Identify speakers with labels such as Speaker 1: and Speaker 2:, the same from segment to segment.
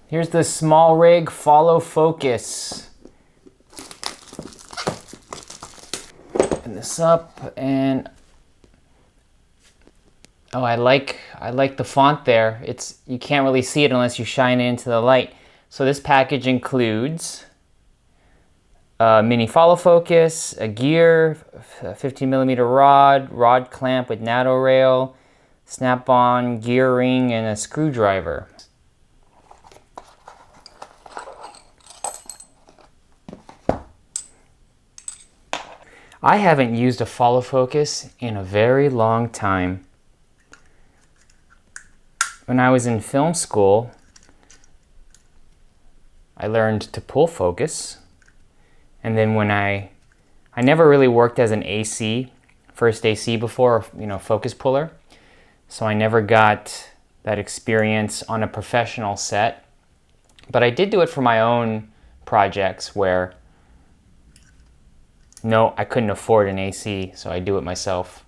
Speaker 1: Here's the Smallrig follow focus. Open this up and oh, I like the font there. You can't really see it unless you shine it into the light. So this package includes a mini follow focus, a gear, a 15mm rod clamp with NATO rail, snap-on gear ring, and a screwdriver. I haven't used a follow focus in a very long time. When I was in film school, I learned to pull focus. And then when I never really worked as an AC, first AC before, focus puller. So I never got that experience on a professional set. But I did do it for my own projects where, no, I couldn't afford an AC, so I do it myself.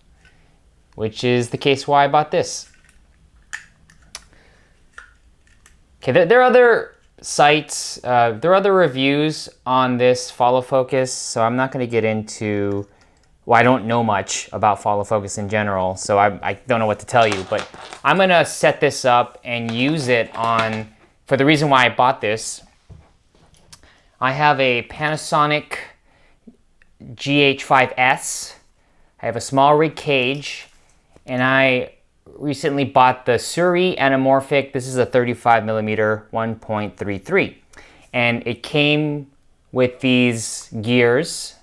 Speaker 1: Which is the case why I bought this. Okay, there are other sites, there are other reviews on this follow focus, so I'm not going to get into, well, I don't know much about follow focus in general, so I don't know what to tell you, but I'm going to set this up and use it on, for the reason why I bought this. I have a Panasonic GH5S, I have a Smallrig cage, and I recently bought the Suri anamorphic. This is a 35mm 1.33, and it came with these gears,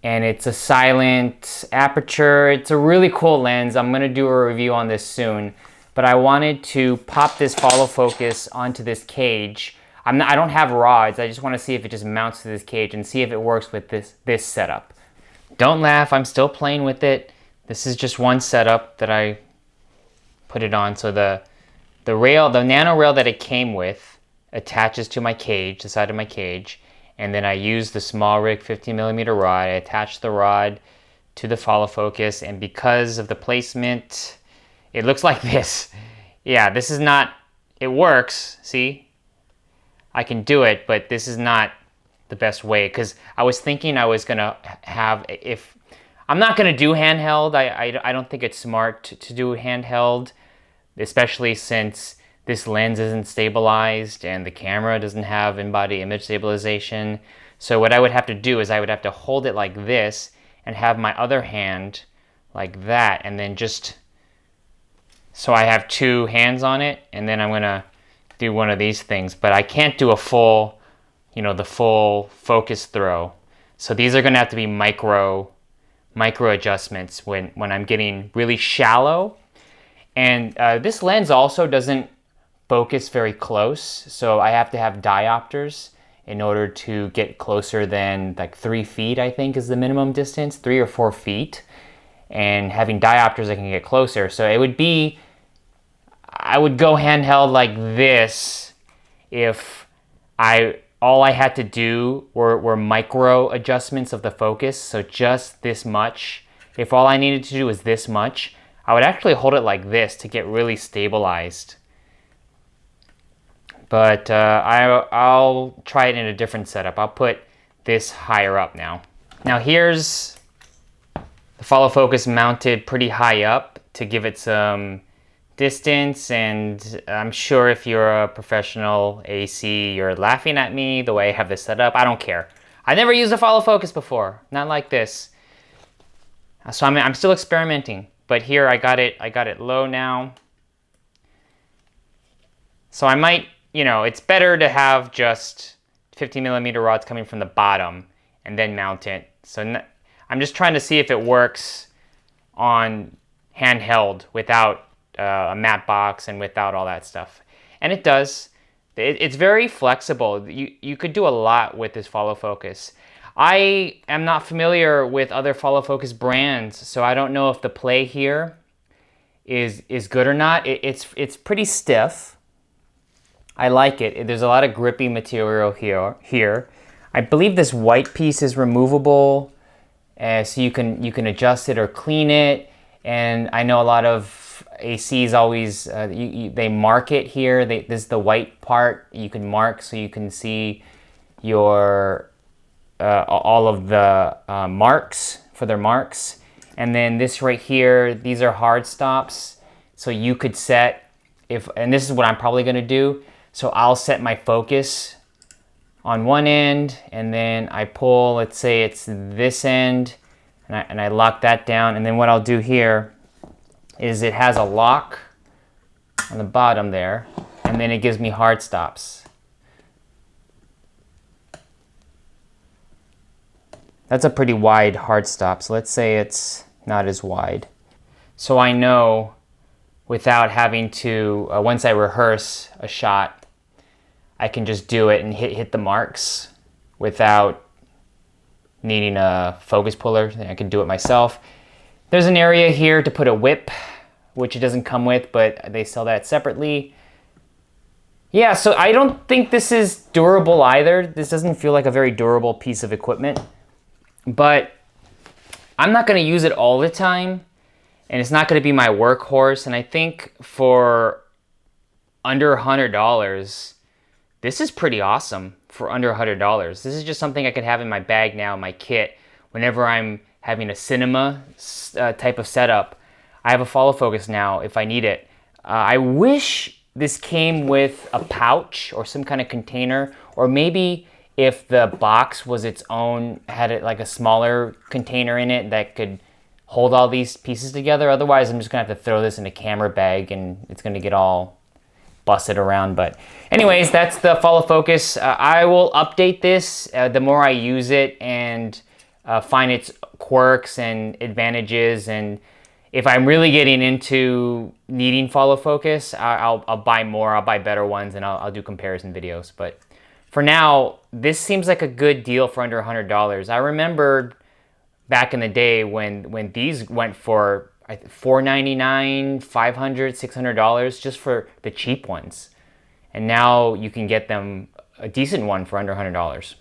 Speaker 1: and it's a silent aperture. It's a really cool lens. I'm going to do a review on this soon, but I wanted to pop this follow focus onto this cage. I don't have rods. I just want to see if it just mounts to this cage and see if it works with this setup. Don't laugh, I'm still playing with it. This is just one setup that I put it on. So the nano rail that it came with attaches to my cage, the side of my cage, and then I use the Smallrig 15mm rod. I attach the rod to the follow focus, and because of the placement, it looks like this. Yeah, this is not, it works, see? I can do it, but this is not the best way, because I was thinking I was gonna have, if I'm not gonna do handheld, I don't think it's smart to do handheld, especially since this lens isn't stabilized and the camera doesn't have in-body image stabilization. So what I would have to do is I would have to hold it like this and have my other hand like that, and then just, so I have two hands on it, and then I'm gonna do one of these things, but I can't do a full, the full focus throw. So these are gonna have to be micro adjustments when I'm getting really shallow. And this lens also doesn't focus very close, so I have to have diopters in order to get closer than like 3 feet, I think is the minimum distance, 3 or 4 feet. And having diopters, I can get closer. So it would be, I would go handheld like this if all I had to do were micro adjustments of the focus, so just this much. If all I needed to do was this much, I would actually hold it like this to get really stabilized. But I'll try it in a different setup. I'll put this higher up now. Now here's the follow focus mounted pretty high up to give it some distance, and I'm sure if you're a professional AC, you're laughing at me the way I have this set up. I don't care. I never used a follow focus before, not like this. So I'm still experimenting, but here I got it low now. So I might, it's better to have just 15mm rods coming from the bottom and then mount it. So I'm just trying to see if it works on handheld without a matte box and without all that stuff. And it does. It's very flexible. You could do a lot with this follow focus. I am not familiar with other follow focus brands, so I don't know if the play here is good or not. It's pretty stiff. I like it. There's a lot of grippy material here. I believe this white piece is removable, so you can adjust it or clean it. And I know a lot of AC is always, they mark it here. This is the white part you can mark so you can see your, all of the marks for their marks. And then this right here, these are hard stops. So you could set, and this is what I'm probably gonna do. So I'll set my focus on one end, and then I pull, let's say it's this end, and I lock that down. And then what I'll do here is it has a lock on the bottom there, and then it gives me hard stops. That's a pretty wide hard stop, so let's say it's not as wide. So I know without having to, once I rehearse a shot, I can just do it and hit the marks without needing a focus puller. I can do it myself. There's an area here to put a whip, which it doesn't come with, but they sell that separately. Yeah, so I don't think this is durable either. This doesn't feel like a very durable piece of equipment, but I'm not gonna use it all the time, and it's not gonna be my workhorse. And I think for under $100, this is pretty awesome for under $100. This is just something I could have in my bag now, my kit, whenever I'm having a cinema type of setup. I have a follow focus now if I need it. I wish this came with a pouch or some kind of container, or maybe if the box was its own, had it like a smaller container in it that could hold all these pieces together. Otherwise, I'm just gonna have to throw this in a camera bag and it's gonna get all busted around. But anyways, that's the follow focus. I will update this the more I use it and find its quirks and advantages. And if I'm really getting into needing follow focus, I'll buy more, I'll buy better ones, and I'll do comparison videos. But for now, this seems like a good deal for under $100. I remember back in the day when these went for $499, $500, $600 just for the cheap ones. And now you can get them a decent one for under $100.